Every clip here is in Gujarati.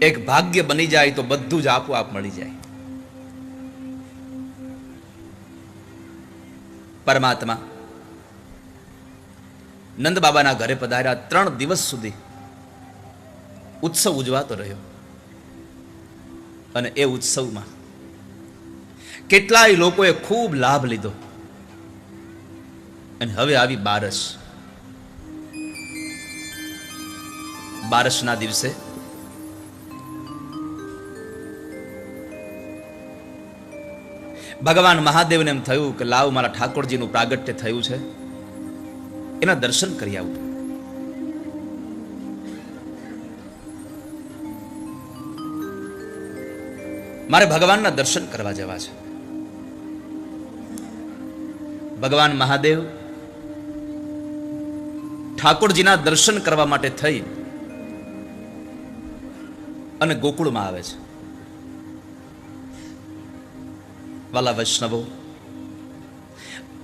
એક ભાગ્ય બની જાય તો બધું જ આપોઆપ મળી જાય. પરમાત્મા નંદ બાબાના ઘરે પધાર્યા. 3 દિવસ સુધી ઉત્સવ ઉજવાતો રહ્યો અને એ ઉત્સવમાં કેટલાય લોકોએ ખૂબ લાભ લીધો. અને હવે આવી બારસ. બારસના દિવસે ભગવાન મહાદેવને એમ થયું કે લાવ મારા ઠાકોરજીનું પ્રાગટ્ય થયું છે, એના દર્શન કરી આવું. મારે ભગવાનના દર્શન કરવા જવા છે. ભગવાન મહાદેવ ઠાકોરજીના દર્શન કરવા માટે થઈ અને ગોકુળમાં આવે છે. વાલા વૈષ્ણવો,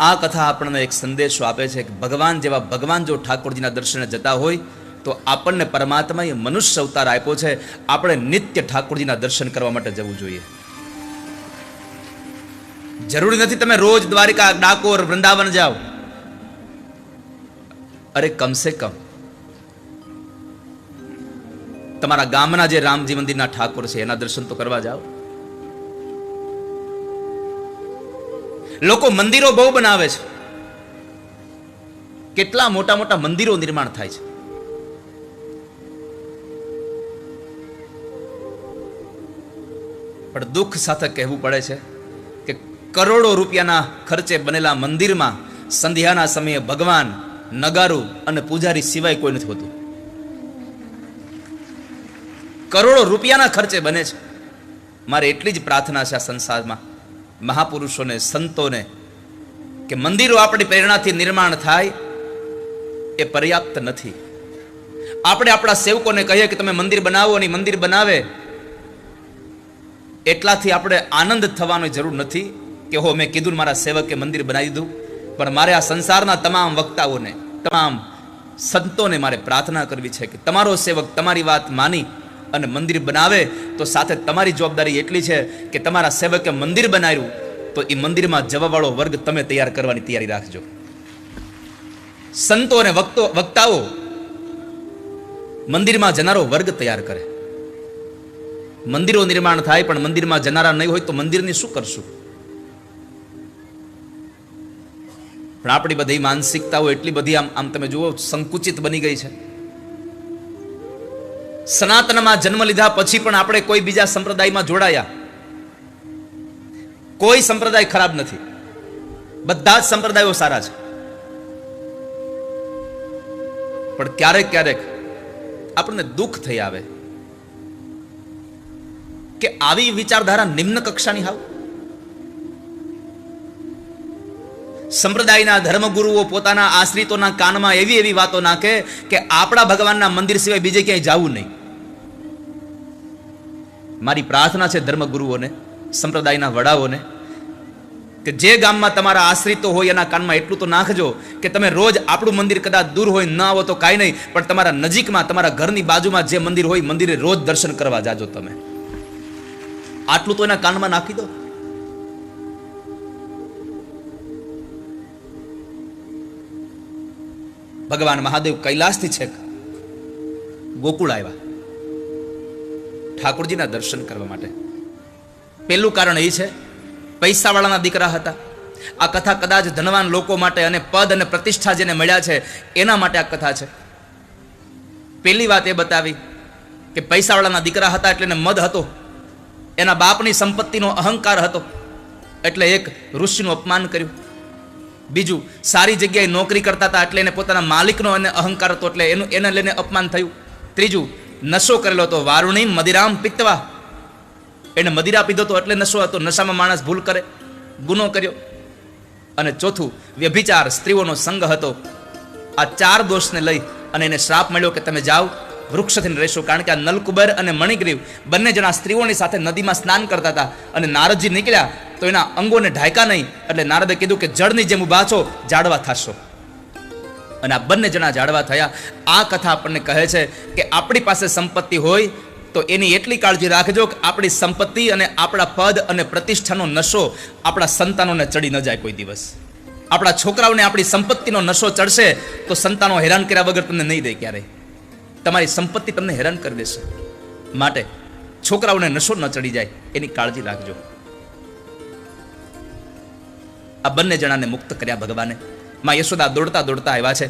આ કથા આપણને એક સંદેશો આપે છે કે ભગવાન જેવા ભગવાન જો ઠાકોરજીના દર્શને જતા હોય તો આપણને પરમાત્માએ મનુષ્ય અવતાર આપ્યો છે. આપણે નિત્ય ઠાકોરજીના દર્શન કરવા માટે જવું જોઈએ. જરૂરી નથી તમે રોજ દ્વારિકા, ડાકોર, વૃંદાવન જાઓ. અરે કમસે કમ તમારા ગામના જે રામજી મંદિરના ઠાકોર છે એના દર્શન તો કરવા જાઓ. લોકો મંદિરો બહુ બનાવે છે. કેટલા મોટા મોટા મંદિરો નિર્માણ થાય છે. પણ દુઃખ સાથે કહેવું પડે છે કે કરોડો રૂપિયાના ખર્ચે બનેલા મંદિરમાં સંધ્યાના સમયે ભગવાન, નગારું અને પૂજારી સિવાય કોઈ નથી હોતું. કરોડો રૂપિયાના ખર્ચે બને છે. મારે એટલી જ પ્રાર્થના છે આ સંસારમાં મહાપુરુષોને, સંતોને, કે મંદિરો આપણી પ્રેરણાથી નિર્માણ થાય એ પર્યાપ્ત નથી. આપણે આપણા સેવકોને કહીએ કે તમે મંદિર બનાવો અને મંદિર બનાવે એટલાથી આપણે આનંદ થવાની જરૂર નથી કે હો મેં કીધું મારા સેવકે મંદિર બનાવી દીધું. પણ મારે આ સંસારના તમામ વક્તાઓને, તમામ સંતોને મારે પ્રાર્થના કરવી છે કે તમારો સેવક તમારી વાત માની અને મંદિર બનાવે તો સાથે તમારી જવાબદારી એટલી છે કે તમારા સેવકે મંદિર બનાવ્યું તો એ મંદિરમાં જવાવાળો વર્ગ તમે તૈયાર કરવાની તૈયારી રાખજો. સંતો અને વક્તાઓ મંદિરમાં જનારો વર્ગ તૈયાર કરે. મંદિરો નિર્માણ થાય પણ મંદિરમાં જનારા નહીં હોય તો મંદિરની શું કરશું? પણ આપણી બધી માનસિકતાઓ એટલી બધી આમ તમે જુઓ સંકુચિત બની ગઈ છે. સનાતનમાં જન્મ લીધા પછી પણ આપણે કોઈ બીજા સંપ્રદાયમાં જોડાયા. કોઈ સંપ્રદાય ખરાબ નથી, બધા જ સંપ્રદાયો સારા છે. પણ ક્યારેક ક્યારેક આપણને દુઃખ થઈ આવે કે આવી વિચારધારા નિમ્ન કક્ષાની હાવ. સંપ્રદાયના ધર્મગુરુઓ પોતાના આશ્રિતોના કાનમાં એવી એવી વાતો નાખે કે આપણા ભગવાનના મંદિર સિવાય બીજે ક્યાંય જવું નહીં. મારી પ્રાર્થના છે ધર્મગુરુઓને, સંપ્રદાયના વડાઓને, કે જે ગામમાં તમારા આશ્રિતો હોય એના કાનમાં એટલું તો નાખજો કે તમે રોજ આપણું મંદિર કદાચ દૂર હોય ન આવો તો કાંઈ નહીં, પણ તમારા નજીકમાં, તમારા ઘરની બાજુમાં જે મંદિર હોય મંદિરે રોજ દર્શન કરવા જાજો તમે. આટલું તો એના કાનમાં નાખી દો. ભગવાન મહાદેવ કૈલાસથી છેક ગોકુળ આવ્યા ઠાકોરજીના દર્શન કરવા માટે. પહેલું કારણ એ છે પૈસાવાળાના દીકરા હતા. આ કથા કદાચ ધનવાન લોકો માટે અને પદ અને પ્રતિષ્ઠા જેને મળ્યા છે એના માટે આ કથા છે. પહેલી વાત એ બતાવી કે પૈસાવાળાના દીકરા હતા એટલે એને મદ હતો, એના બાપની સંપત્તિનો અહંકાર હતો એટલે એક ઋષિનું અપમાન કર્યું. બીજું, સારી જગ્યાએ નોકરી કરતા હતા એટલે એને પોતાના માલિકનો એને અહંકાર હતો એટલે એને લઈને અપમાન થયું. ત્રીજું, નશો કરેલો હતો, વારુણી મદિરામ પિત્તવા, એને મદિરા પીધો હતો એટલે નશો હતો, નશામાં માણસ ભૂલ કરે, ગુનો કર્યો. અને ચોથું, વ્યભિચાર, સ્ત્રીઓનો સંગ હતો. આ 4 દોષને લઈ અને એને શ્રાપ મળ્યો કે તમે જાઓ વૃક્ષથી રહેશો. કારણ કે આ નલકુબર અને મણિગ્રીવ બંને જણા સ્ત્રીઓની સાથે નદીમાં સ્નાન કરતા હતા અને નારદજી નીકળ્યા તો એના અંગોને ઢાંક્યા નહીં એટલે નારદે કીધું કે જળની જેમ ઉભા છો, જાડવા થશો. અને આ બંને જણા જાડવા થયા. આ કથા આપણને કહે છે કે આપણી પાસે સંપત્તિ હોય તો એની એટલી કાળજી રાખજો કે આપણી સંપત્તિ અને આપણા પદ અને પ્રતિષ્ઠાનો નશો આપણા સંતાનોને ચડી ન જાય કોઈ દિવસ. આપણા છોકરાઓને આપણી સંપત્તિનો નશો ચડશે તો સંતાનો હેરાન કર્યા વગર તમને નહીં દે ક્યારેય. તમારી સંપત્તિ તમને હેરાન કરી દેશે. માટે છોકરાઓને નશો ન ચડી જાય એની કાળજી રાખજો. આ બંને જણાને મુક્ત કર્યા ભગવાને. માં યશોદા દોડતા દોડતા આવ્યા છે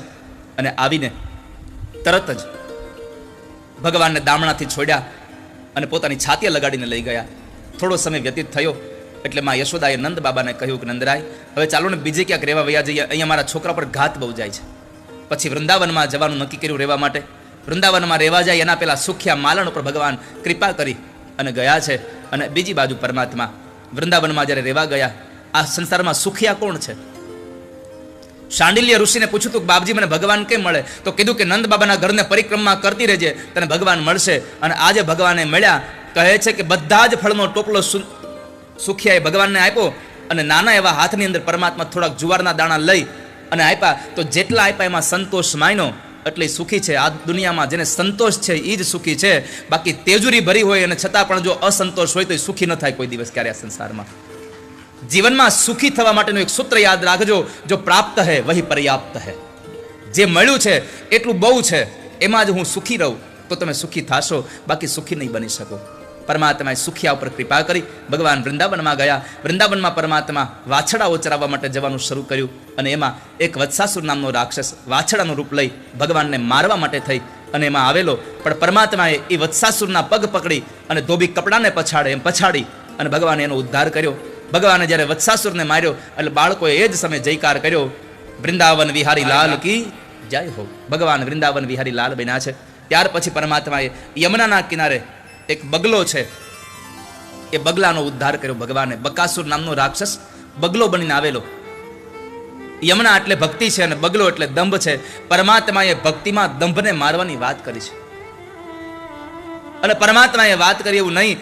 અને આવીને તરત જ ભગવાનને દામણાથી છોડ્યા અને પોતાની છાતીએ લગાડીને લઈ ગયા. થોડો સમય વ્યતીત થયો એટલે માં યશોદાએ નંદ બાબાને કહ્યું કે નંદરાય, હવે ચાલો ને બીજે ક્યાંક રહેવા વયા જઈએ, અહીંયા મારા છોકરા પર ઘાત બહુ જાય છે. પછી વૃંદાવનમાં જવાનું નક્કી કર્યું રહેવા માટે. વૃંદાવનમાં રહેવા જાય એના પહેલા સુખ્યા માલણ ઉપર ભગવાન કૃપા કરી અને ગયા છે. અને બીજી બાજુ પરમાત્મા વૃંદાવનમાં જ્યારે રહેવા ગયા, આ સંસારમાં સુખિયા કોણ છે? શાંડિલ્ય ઋષિને પૂછ્યું હતું કે બાપજી મને ભગવાન કેમ મળે? તો કીધું કે નંદ બાબાના ઘરને પરિક્રમા કરતી રહેજે, તને ભગવાન મળશે. અને આજે ભગવાને મળ્યા. કહે છે કે બધા જ ફળનો ટોપલો સુખિયાએ ભગવાનને આપ્યો અને નાના એવા હાથની અંદર પરમાત્મા થોડાક જુવારના દાણા લઈ અને આપ્યા. તો જેટલા આપ્યા એમાં સંતોષ માન્યો એટલે સુખી છે. આ દુનિયામાં જેને સંતોષ છે એ જ સુખી છે. બાકી તેજુરી ભરી હોય અને છતાં પણ જો અસંતોષ હોય તો એ સુખી ન થાય કોઈ દિવસ ક્યારે આ સંસારમાં. જીવનમાં સુખી થવા માટેનું એક સૂત્ર યાદ રાખજો, જો પ્રાપ્ત હૈ વહી પર્યાપ્ત હૈ. જે મળ્યું છે એટલું બહુ છે, એમાં જ હું સુખી રહું તો તમે સુખી થશો, બાકી સુખી નહીં બની શકો. પરમાત્માએ સુખિયા ઉપર કૃપા કરી ભગવાન વૃંદાવનમાં ગયા. વૃંદાવનમાં પરમાત્મા વાછડાઓ ચરાવવા માટે જવાનું શરૂ કર્યું અને એમાં એક વત્સાસુર નામનો રાક્ષસ વાછડાનું રૂપ લઈ ભગવાનને મારવા માટે થઈ અને એમાં આવેલો. પણ પરમાત્માએ એ વત્સાસુરના પગ પકડી અને ધોબી કપડાને પછાડી અને ભગવાને એનો ઉદ્ધાર કર્યો. ભગવાને જ્યારે વત્સાસુરને માર્યો એટલે બાળકોએ એ જ સમયે જયકાર કર્યો, વૃંદાવન વિહારી લાલ કી જય હો. ભગવાન વૃંદાવન વિહારી લાલ બન્યા છે. ત્યાર પછી પરમાત્માએ યમુનાના કિનારે એક બગલો છે, એ બગલાનો ઉદ્ધાર કર્યો ભગવાને. બકાસુર નામનો રાક્ષસ બગલો બનીને આવેલો. યમુના એટલે ભક્તિ છે અને બગલો એટલે દંભ છે. પરમાત્માએ ભક્તિમાં દંભને મારવાની વાત કરી છે. અને પરમાત્માએ વાત કરી એવું નહીં,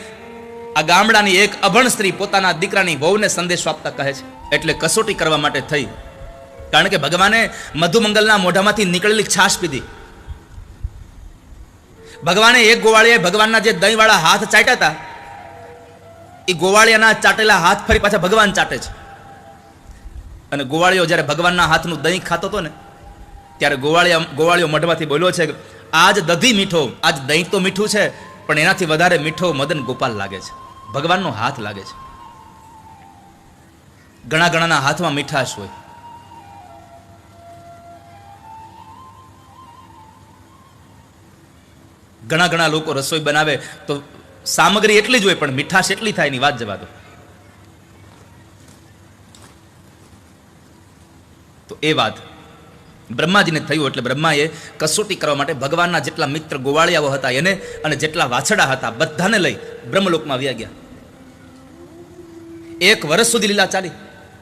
આ ગામડાની એક અભણ સ્ત્રી પોતાના દીકરાની વહુને સંદેશો આપતા કહે છે એટલે કસોટી કરવા માટે થઈ. કારણ કે ભગવાને મધુમંગલના મોઢામાંથી નીકળેલી છાશ પીધી. ભગવાને એક ગોવાળિયાએ ભગવાનના જે દહીંવાળા હાથ ચાટ્યા હતા, એ ગોવાળિયાના ચાટેલા હાથ ફરી પાછા ભગવાન ચાટે છે. અને ગોવાળિયો જ્યારે ભગવાનના હાથનું દહીં ખાતો હતો ને, ત્યારે ગોવાળિયો મોઢામાંથી બોલ્યો છે, આજ દધી મીઠો, આજ દહીં તો મીઠું છે પણ એનાથી વધારે મીઠો મદન ગોપાલ લાગે છે, ભગવાનનો હાથ લાગે છે. ઘણા ઘણાના હાથમાં મીઠાશ હોય. ઘણા ઘણા લોકો રસોઈ બનાવે તો સામગ્રી એટલી જ હોય પણ મીઠાશ એટલી થાય ની વાત જવા દો. તો એ વાત બ્રહ્માજીને થયું એટલે બ્રહ્માએ કસોટી કરવા માટે ભગવાનના જેટલા મિત્ર ગોવાળિયાઓ હતા એને અને જેટલા વાછડા હતા બધાને લઈ બ્રહ્મલોકમાં આવ્યા ગયા. 1 વર્ષ સુધી લીલા ચાલી.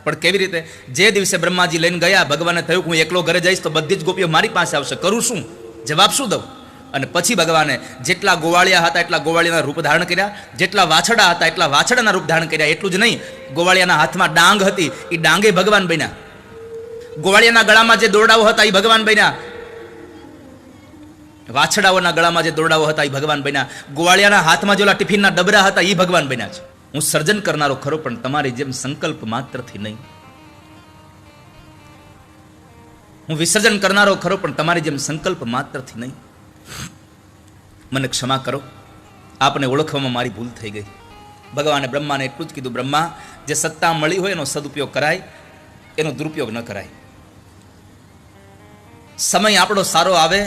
પણ કેવી રીતે? જે દિવસે બ્રહ્માજી લઈને ગયા, ભગવાને થયું હું એકલો ઘરે જઈશ તો બધી જ ગોપીઓ મારી પાસે આવશે, કરું શું, જવાબ શું દઉં? અને પછી ભગવાને જેટલા ગોવાળિયા હતા એટલા ગોવાળિયાના રૂપ ધારણ કર્યા, જેટલા વાછડા હતા એટલા વાછડાના રૂપ ધારણ કર્યા. એટલું જ નહીં, ગોવાળિયાના હાથમાં ડાંગ હતી, એ ડાંગે ભગવાન બન્યા. ગોવાળિયાના ગળામાં જે દોરડાઓ હતા એ ભગવાન બન્યા. વાછડાઓના ગળામાં જે દોરડાઓ હતા એ ભગવાન બન્યા. ગોવાળિયાના હાથમાં જેલા ટિફિનના ડબરા હતા એ ભગવાન બન્યા છે. હું સર્જન કરનારો ખરો પણ તમારી જેમ સંકલ્પ માત્રથી નહીં. હું વિસર્જન કરનારો ખરો પણ તમારી જેમ સંકલ્પ માત્રથી નહીં. મને ક્ષમા કરો, આપને ઓળખવામાં મારી ભૂલ થઈ ગઈ. ભગવાને બ્રહ્માને એટલું જ કીધું, બ્રહ્મા, જે સત્તા મળી હોય એનો સદુપયોગ કરાય, એનો દુરુપયોગ ન કરાય. સમય આપણો સારો આવે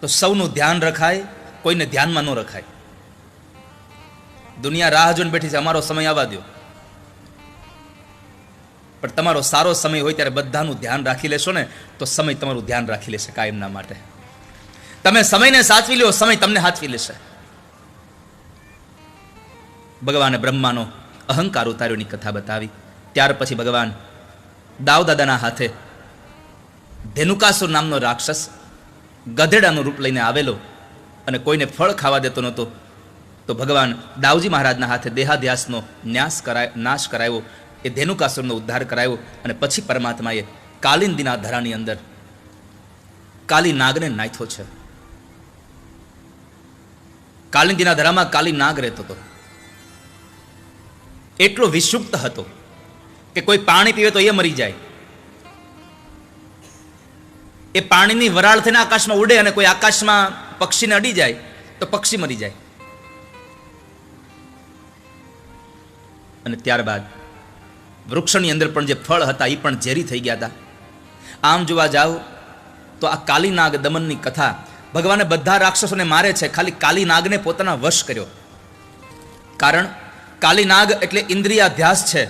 તો સૌનું ધ્યાન રખાય, કોઈને ધ્યાનમાં ન રખાય. દુનિયા રાહ જોઈને બેઠી છે, અમારો સમય આવવા દો. પણ તમારો સારો સમય હોય ત્યારે બધાનું ધ્યાન રાખી લેશો ને તો સમય તમારું ધ્યાન રાખી લેશે કાયમના માટે. તમે સમયને સાચવી લો, સમય તમને સાચવી લેશે. ભગવાને બ્રહ્માનો અહંકાર ઉતાર્યોની કથા બતાવી. ત્યાર પછી ભગવાન દાઉદાદાના હાથે ધેનુકાસુર નામનો રાક્ષસ ગધેડાનું રૂપ લઈને આવેલો અને કોઈને ફળ ખાવા દેતો નહોતો. તો ભગવાન દાઉજી મહારાજના હાથે દેહાધ્યાસનો નાશ કરાયો, એ ધેનુકાસુરનો ઉદ્ધાર કરાયો. અને પછી પરમાત્માએ કાલિંદીના ધરાની અંદર કાલી નાગને નાખ્યો છે. કાલિંદીના ધરામાં કાલી નાગ રહેતો હતો. એટલો વિષુપ્ત હતો કે કોઈ પાણી પીવે તો એ મરી જાય. એ પાણીની વરાળ થઈને આકાશમાં ઉડે અને કોઈ આકાશમાં પક્ષીને અડી જાય તો પક્ષી મરી જાય. અને ત્યારબાદ વૃક્ષની અંદર પણ જે ફળ હતા એ પણ ઝેરી થઈ ગયા હતા. આમ જોવા જાઓ તો આ કાલી નાગ દમનની કથા, ભગવાને બધા રાક્ષસોને મારે છે, ખાલી કાલી નાગને પોતાના વશ કર્યો. કારણ કાલી નાગ એટલે ઇન્દ્રિયાધ્યાસ છે.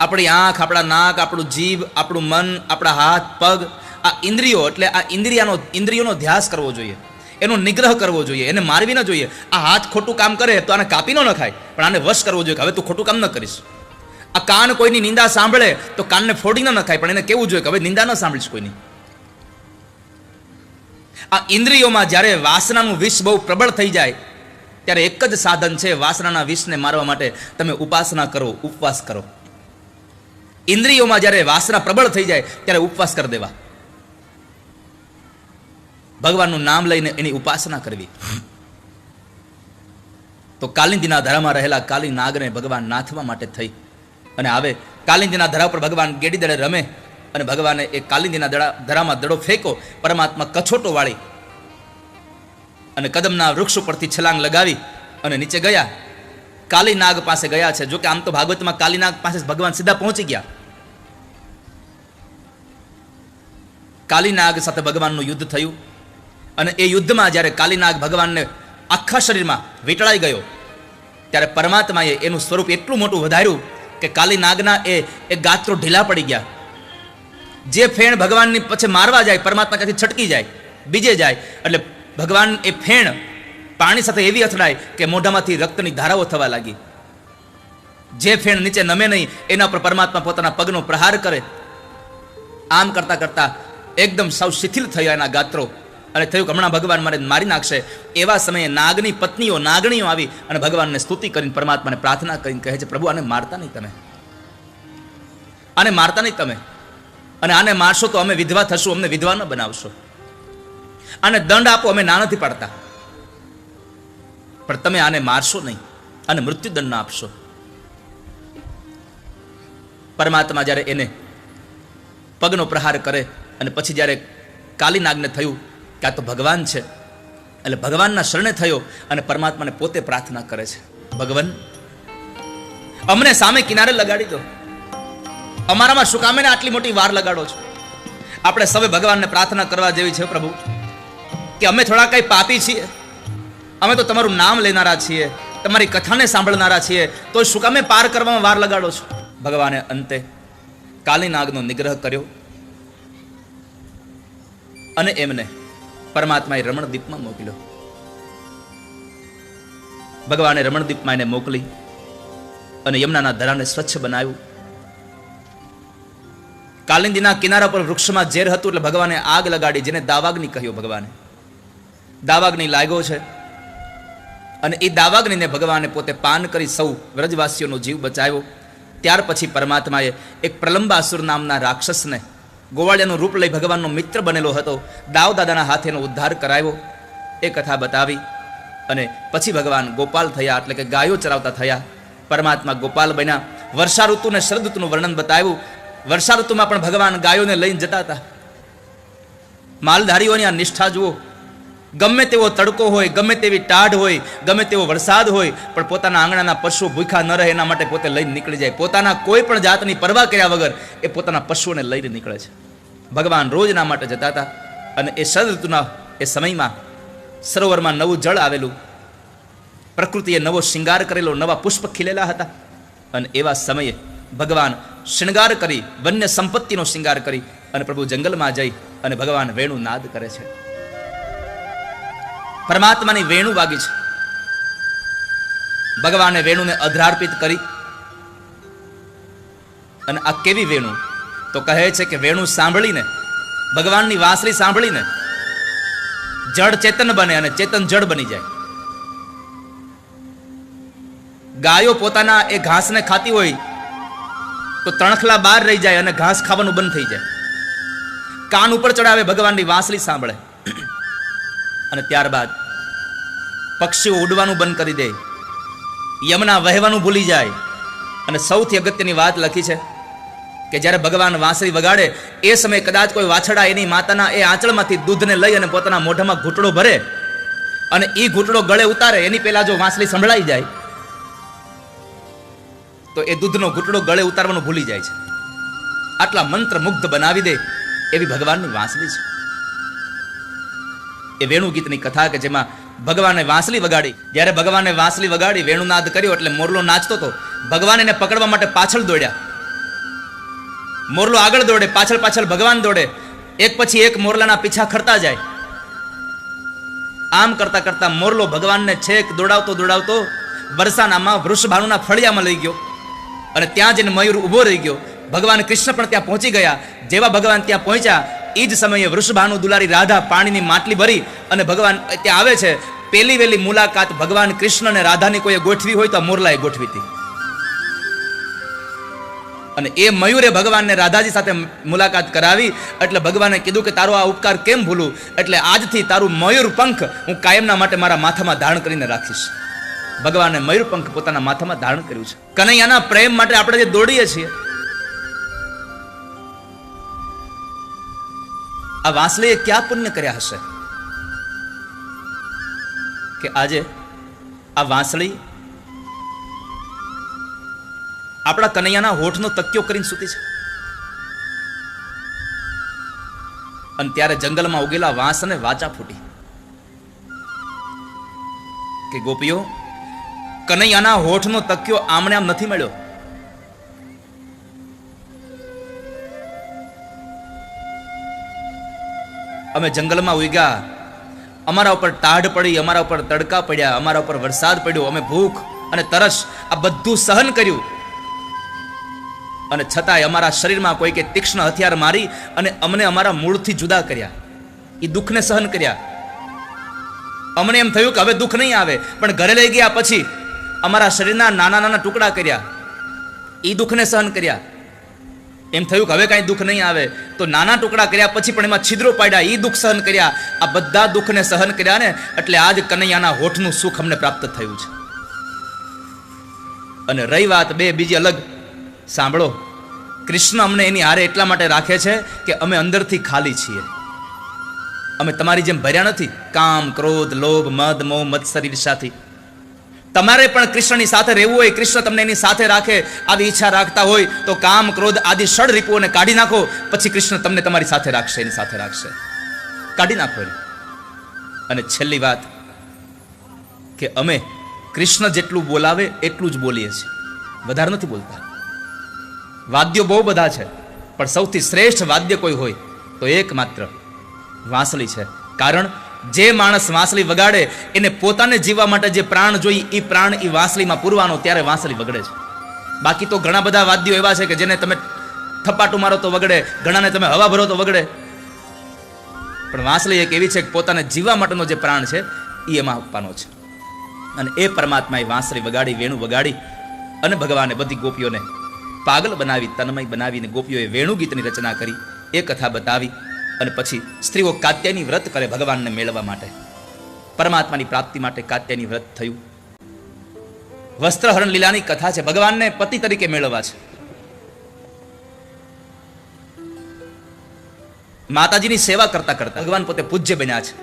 આપણી આંખ, આપણા નાક, આપણું જીભ, આપણું મન, આપણા હાથ પગ, આ ઇન્દ્રિયો એટલે આ ઇન્દ્રિયોનો ધ્યાસ કરવો જોઈએ, એનો નિગ્રહ કરવો જોઈએ, એને મારવી ન જોઈએ. આ હાથ ખોટું કામ કરે તો આને કાપી ન ખાય, પણ આને વશ કરવો જોઈએ કે હવે તું ખોટું કામ ન કરીશ. આ કાન કોઈની નિંદા સાંભળે તો કાનને ફોડી ન ખાય, પણ એને કેવું જોઈએ કે હવે નિંદા ન સાંભળીશ કોઈની. આ ઇન્દ્રિયોમાં જ્યારે વાસનાનું વિષ બહુ પ્રબળ થઈ જાય ત્યારે એક જ સાધન છે, વાસનાના વિષને મારવા માટે તમે ઉપાસના કરો, ઉપવાસ કરો. ઇન્દ્રિયોમાં જ્યારે વાસના પ્રબળ થઈ જાય ત્યારે ઉપવાસ કરી દેવા, ભગવાનનું નામ લઈને એની ઉપાસના કરવી. તો કાલિંદીના ધરામાં રહેલા કાલી નાગને ભગવાન નાથવા માટે થઈ અને આવે. કાલિંદીના ધરા ઉપર ભગવાન ગેડી દડે રમે અને ભગવાને એ કાલિંદીના ધરામાં દડો ફેંકો, પરમાત્મા કછોટો વાળી અને કદમના વૃક્ષ ઉપરથી છલાંગ લગાવી અને નીચે ગયા. કાલી નાગ પાસે ગયા છે. જો કે આમ તો ભાગવતમાં કાલી નાગ પાસે ભગવાન સીધા પહોંચી ગયા. કાલી નાગ સાથે ભગવાનનું યુદ્ધ થયું અને એ યુદ્ધમાં જ્યારે કાલી નાગ ભગવાનને આખા શરીરમાં વીંટળાઈ ગયો ત્યારે પરમાત્માએ એનું સ્વરૂપ એટલું મોટું વધાર્યું કે કાલી નાગના એ ગાત્રો ઢીલા પડી ગયા. જે ફેણ ભગવાનની પછી મારવા જાય પરમાત્મા ત્યાંથી છટકી જાય, બીજે જાય. એટલે ભગવાન એ ફેણ પાણી સાથે એવી અથડાય કે મોઢામાંથી રક્તની ધારાઓ થવા લાગી. જે ફેણ નીચે નમે નહીં એના પર પરમાત્મા પોતાના પગનો પ્રહાર કરે. આમ કરતા કરતા એકદમ સાવ શિથિલ થયા એના ગાત્રો અને થયું કે હમણાં ભગવાન મારે મારી નાખશે. એવા સમયે નાગની પત્નીઓ, નાગણીઓ આવી અને ભગવાનને સ્તુતિ કરીને પરમાત્માને પ્રાર્થના કરીને કહે છે, પ્રભુ આને મારતા નહીં તમે, આને મારતા નહીં તમે, અને આને મારશો તો અમે વિધવા થશું, અમને વિધવા ન બનાવશો. આને દંડ આપો, અમે ના નથી પાડતા, પણ તમે આને મારશો નહીં, આને મૃત્યુદંડ ના આપશો. પરમાત્મા જ્યારે એને પગનો પ્રહાર કરે અને પછી જ્યારે કાલી નાગને થયું કે આ તો ભગવાન છે, એટલે ભગવાનના શરણે થયો અને પરમાત્માને પોતે પ્રાર્થના કરે છે, ભગવાન અમને સામે કિનારે લગાડી દો, અમારામાં શું કામે આટલી મોટી વાર લગાડો છો. આપણે સૌએ ભગવાનને પ્રાર્થના કરવા જેવી છે, પ્રભુ કે અમે થોડા કઈ પાપી છીએ, અમે તો તમારું નામ લેનારા છીએ, તમારી કથાને સાંભળનારા છીએ, તો શું કામે પાર કરવામાં વાર લગાડો છો. ભગવાને અંતે કાલી નાગનો નિગ્રહ કર્યો અને એમને પરમાત્માએ રમણદ્વીપમાં મોકલ્યો. ભગવાને રમણદ્વીપમાં એને મોકલી અને યમુનાના ધરાને સ્વચ્છ બનાવ્યું. કાલિંદીના કિનારા પર વૃક્ષમાં ઝેર હતું એટલે ભગવાને આગ લગાડી, જેને દાવાગ્નિ કહ્યો. ભગવાને દાવાગ્નિ લાગ્યો છે અને એ દાવાગ્નિને ભગવાને પોતે પાન કરી સૌ વ્રજવાસીઓનો જીવ બચાવ્યો. ત્યાર પછી પરમાત્માએ એક પ્રલંબાસુર નામના રાક્ષસને ગોવાળિયાનું રૂપ લઈ ભગવાનનો મિત્ર બનેલો હતો, દાવદાદાના હાથેનો ઉદ્ધાર કરાવ્યો. એ કથા બતાવી અને પછી ભગવાન ગોપાલ થયા, એટલે કે ગાયો ચરાવતા થયા. પરમાત્મા ગોપાલ બન્યા. વર્ષા ઋતુ અને શરદ ઋતુનું વર્ણન બતાવ્યું. વર્ષા ઋતુમાં પણ ભગવાન ગાયોને લઈને જતા હતા. માલધારીઓની આ નિષ્ઠા જુઓ. ગમે તેવો તડકો હોય, ગમે તેવી ટાઢ હોય, ગમે તેવો વરસાદ હોય, પણ પોતાના આંગણાના પશુઓ ભૂખ્યા ન રહે એના માટે પોતે લઈને નીકળી જાય. પોતાના કોઈ પણ જાતની પરવા કર્યા વગર એ પોતાના પશુઓને લઈને નીકળે છે. ભગવાન રોજ એના માટે જતા હતા. અને એ શરદ ઋતુના એ સમયમાં સરોવરમાં નવું જળ આવેલું, પ્રકૃતિએ નવો શિંગાર કરેલો, નવા પુષ્પ ખીલેલા હતા. અને એવા સમયે ભગવાન શૃંગાર કરી, વન્ય સંપત્તિનો શિંગાર કરી અને પ્રભુ જંગલમાં જઈ અને ભગવાન વેણુ નાદ કરે છે. પરમાત્માની વેણુ વાગી છે. ભગવાને વેણુને અધરાર્પિત કરી. અને આ કેવી વેણુ? તો કહે છે કે વેણુ સાંભળીને, ભગવાનની વાંસળી સાંભળીને જળ ચેતન બને અને ચેતન જળ બની જાય. ગાયો પોતાના એ ઘાસને ખાતી હોય તો તણખલા બહાર રહી જાય અને ઘાસ ખાવાનું બંધ થઈ જાય. કાન ઉપર ચડાવે, ભગવાનની વાંસળી સાંભળે અને ત્યારબાદ પક્ષીઓ ઉડવાનું બંધ કરી દે, યમુના વહેવાનું ભૂલી જાય. અને સૌથી અગત્યની વાત લખી છે કે જ્યારે ભગવાન વાંસળી વગાડે એ સમયે કદાચ કોઈ વાછડા એની માતાના એ આંચળમાંથી દૂધને લઈ અને પોતાના મોઢામાં ઘૂંટડો ભરે અને એ ઘૂંટડો ગળે ઉતારે એની પહેલા જો વાંસળી સંભળાઈ જાય તો એ દૂધનો ઘૂંટડો ગળે ઉતારવાનું ભૂલી જાય છે. આટલા મંત્ર મુગ્ધ બનાવી દે એવી ભગવાનની વાંસળી છે. એ વેણુ ગીતની કથા કે જેમાં ભગવાને વાંસળી વગાડી, જ્યારે ભગવાને વાંસળી વગાડી વેણુનાદ કર્યો એટલે મોરલો નાચતો હતો. ભગવાન એને પકડવા માટે પાછળ દોડ્યા. મોરલો આગળ દોડે, પાછળ પાછળ ભગવાન દોડે, એક પછી એક મોરલાના પીછા ખરતા જાય. આમ કરતા કરતા મોરલો ભગવાનને છેક દોડાવતો દોડાવતો વરસાનામાં વૃષભાનુના ફળિયામાં લઈ ગયો અને ત્યાં જઈને મયુર ઉભો રહી ગયો. ભગવાન કૃષ્ણ પણ ત્યાં પહોંચી ગયા. જેવા ભગવાન ત્યાં પહોંચ્યા એ જ સમયે વૃષભાનુ દુલારી રાધા પાણીની માટલી ભરી અને ભગવાન ત્યાં આવે છે. પહેલી વહેલી મુલાકાત ભગવાન કૃષ્ણ અને રાધાની કોઈએ ગોઠવી હોય તો મોરલાએ ગોઠવી હતી. અને એ મયુરે ભગવાનને રાધાજી સાથે મુલાકાત કરાવી એટલે ભગવાને કીધું કે તારો આ ઉપકાર કેમ ભૂલું, એટલે આજથી તારું મયુર પંખ હું કાયમના માટે મારા માથામાં ધારણ કરીને રાખીશ. ભગવાને મયુર પંખ પોતાના માથામાં ધારણ કર્યું છે. કનૈયાના પ્રેમ માટે આપણે જે દોડીએ છીએ, આ વાંસળીએ ક્યાં પુણ્ય કર્યા હશે કે આજે આ વાંસળી આપણા કનૈયાના હોઠનો તકિયો કરીને સૂતી છે. અને ત્યારે જંગલમાં ઉગેલા વાંસ અને વાચા ફૂટી કે ગોપીઓ, કનૈયાના હોઠનો તકિયો આમને આમ નથી મળ્યો. અમે જંગલમાં ઉગ્યા, અમારા ઉપર ટાઢ પડી, અમારા ઉપર તડકા પડ્યા, અમારા ઉપર વરસાદ પડ્યો, અમે ભૂખ અને તરસ આ બધું સહન કર્યું અને છતાંય અમારા શરીરમાં કોઈ કે તીક્ષ્ણ હથિયાર મારી અને અમને અમારા મૂળથી જુદા કર્યા. એ દુઃખને સહન કર્યા. અમને એમ થયું કે હવે દુઃખ નહીં આવે, પણ ઘરે લઈ ગયા પછી અમારા શરીરના નાના નાના ટુકડા કર્યા. એ દુઃખને સહન કર્યા. એમ થયું કે હવે કાંઈ દુઃખ નહીં આવે, તો નાના ટુકડા કર્યા પછી પણ એમાં છિદ્રો પાડ્યા, એ દુઃખ સહન કર્યા. આ બધા દુઃખને સહન કર્યા ને એટલે આજ કનૈયાના હોઠનું સુખ અમને પ્રાપ્ત થયું છે. અને રહી વાત બે બીજી અલગ, સાંભળો, કૃષ્ણ અમને એની હારે એટલા માટે રાખે છે કે અમે અંદરથી ખાલી છીએ. અમે તમારી જેમ ભર્યા નથી કામ, ક્રોધ, લોભ, મદ, મોહ, મત્સર, ઈર્ષાથી. તમારે પણ કૃષ્ણની સાથે રહેવું હોય, કૃષ્ણ તમને એની સાથે રાખે આવી ઈચ્છા રાખતા હોય તો કામ, ક્રોધ આદિ ષડ રીપુઓને કાઢી નાખો, પછી કૃષ્ણ તમને તમારી સાથે રાખશે, એની સાથે રાખશે. કાઢી નાખો એને. અને છેલ્લી વાત કે અમે કૃષ્ણ જેટલું બોલાવે એટલું જ બોલીએ છીએ, વધારે નથી બોલતા. વાદ્યો બહુ બધા છે પણ સૌથી શ્રેષ્ઠ વાદ્ય કોઈ હોય તો એકમાત્ર વાંસળી છે. કારણ જે માણસ વાંસળી વગાડે એને પોતાને જીવવા માટે જે પ્રાણ જોઈએ એ પ્રાણ એ વાંસળીમાં પૂરવાનો, ત્યારે વાંસળી વગડે છે. બાકી તો ઘણા બધા વાદ્યો એવા છે કે જેને તમે થપાટું મારો તો વગડે, ઘણાને તમે હવા ભરો તો વગડે, પણ વાંસળી એક એવી છે કે પોતાને જીવવા માટેનો જે પ્રાણ છે એ એમાં આપવાનો છે. અને એ પરમાત્માએ વાંસળી વગાડી, વેણુ વગાડી અને ભગવાને બધી ગોપીઓને પાગલ બનાવી, તન્મય બનાવીને ગોપીઓએ વેણુ ગીતની રચના કરી. એ કથા બતાવી અને પછી સ્ત્રીઓ કાત્યાયની વ્રત કરે ભગવાનને મેળવવા માટે, પરમાત્માની પ્રાપ્તિ માટે કાત્યાયની વ્રત થયું. વસ્ત્રહરણ લીલાની કથા છે. ભગવાનને પતિ તરીકે મેળવવા છે. માતાજીની સેવા કરતા કરતા ભગવાન પોતે પૂજ્ય બન્યા છે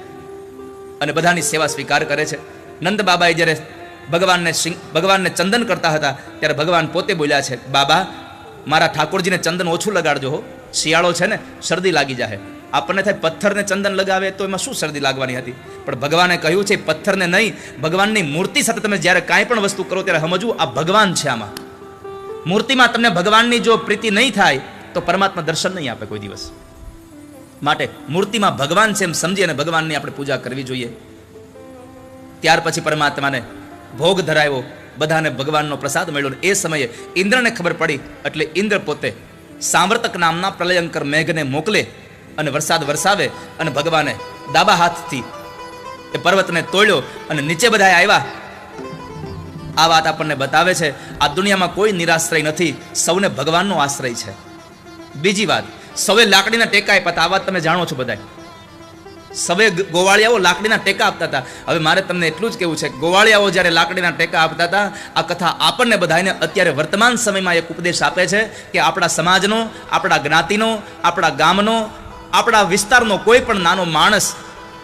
અને બધાની સેવા સ્વીકાર કરે છે. નંદ બાબાએ જ્યારે ભગવાનને ચંદન કરતા હતા ત્યારે ભગવાન પોતે બોલ્યા છે, બાબા મારા ઠાકોરજીને ચંદન ઓછું લગાડજો હો, શિયાળો છે ને, શરદી લાગી જાય. આપણને થાય પથ્થરને ચંદન લગાવે તો એમાં શું શરદી લાગવાની હતી, પણ ભગવાને કહ્યું છે પથ્થરને નહીં, ભગવાનની મૂર્તિ સાથે તમે જ્યારે કાંઈ પણ વસ્તુ કરો ત્યારે સમજવું આ ભગવાન છે. આમાં મૂર્તિમાં તમને ભગવાનની જો પ્રીતિ નહીં થાય તો પરમાત્મા દર્શન નહીં આપે કોઈ દિવસ. માટે મૂર્તિમાં ભગવાન છે એમ સમજી અને ભગવાનની આપણે પૂજા કરવી જોઈએ. ત્યાર પછી પરમાત્માને ભોગ ધરાવ્યો, બધાને ભગવાનનો પ્રસાદ મળ્યો. એ સમયે ઇન્દ્રને ખબર પડી એટલે ઇન્દ્ર પોતે સાંવર્તક નામના પ્રલયંકર મેઘને મોકલે અને વરસાદ વરસાવે. અને ભગવાને ડાબા હાથથી એ પર્વતને તોડ્યો અને નીચે બધા આવ્યા. આ વાત આપણને બતાવે છે આ દુનિયામાં કોઈ નિરાશ્રય નથી, સૌને ભગવાનનો આશ્રય છે. બીજી વાત, સૌએ લાકડીના ટેકા આપ્યા હતા. આ વાત તમે જાણો છો બધા. સવે ગોવાળિયાઓ લાકડીના ટેકા આપતા હતા. હવે મારે તમને એટલું જ કહેવું છે, ગોવાળિયાઓ જ્યારે લાકડીના ટેકા આપતા હતા, આ કથા આપણને બધાને અત્યારે વર્તમાન સમયમાં એક ઉપદેશ આપે છે કે આપણા સમાજનો, આપણા જ્ઞાતિનો, આપણા ગામનો, આપણા વિસ્તારનો કોઈ પણ નાનો માણસ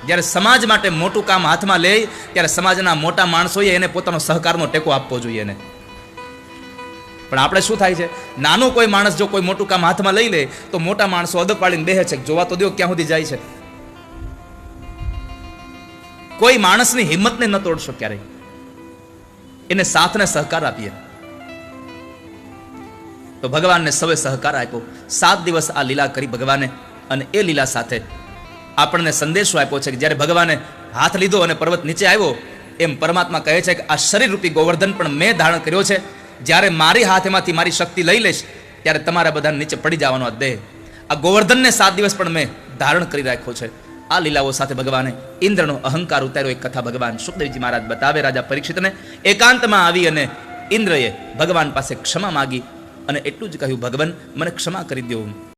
જ્યારે સમાજ માટે મોટું કામ હાથમાં લે, ત્યારે સમાજના મોટા માણસોએ એને પોતાનો સહકારનો ટેકો આપવો જોઈએ એને. પણ આપણે શું થાય છે, નાનો કોઈ માણસ જો કોઈ મોટું કામ હાથમાં લઈ લે તો મોટા માણસો અદબ પાડીને બેહે છે, જોવા તો દો ક્યાં સુધી જાય છે. કોઈ માણસની હિંમતને ન તોડશો ક્યારેય, એને સાથને સહકાર આપીએ. તો ભગવાનને સૌએ સહકાર આપ્યો. 7 દિવસ આ લીલા કરી ભગવાને, અને એ લીલા સાથે આપણને સંદેશો આપ્યો છે કે જ્યારે ભગવાને હાથ લીધો અને પર્વત નીચે આવ્યો, એમ પરમાત્મા કહે છે કે આ શરીર રૂપી ગોવર્ધન પણ મેં ધારણ કર્યો છે. જ્યારે મારી હાથમાંથી મારી શક્તિ લઈ લઈશ ત્યારે તમારા બધાને નીચે પડી જવાનો આ દેહ, આ ગોવર્ધનને 7 દિવસ પણ મેં ધારણ કરી રાખ્યો છે. આ લીલાઓ સાથે ભગવાને ઇન્દ્રનો અહંકાર ઉતાર્યો. એક કથા ભગવાન સુખદેવજી મહારાજ બતાવે રાજા પરીક્ષિતને. એકાંતમાં આવી અને ઇન્દ્રએ ભગવાન પાસે ક્ષમા માગી અને એટલું જ કહ્યું, ભગવાન મને ક્ષમા કરી દો.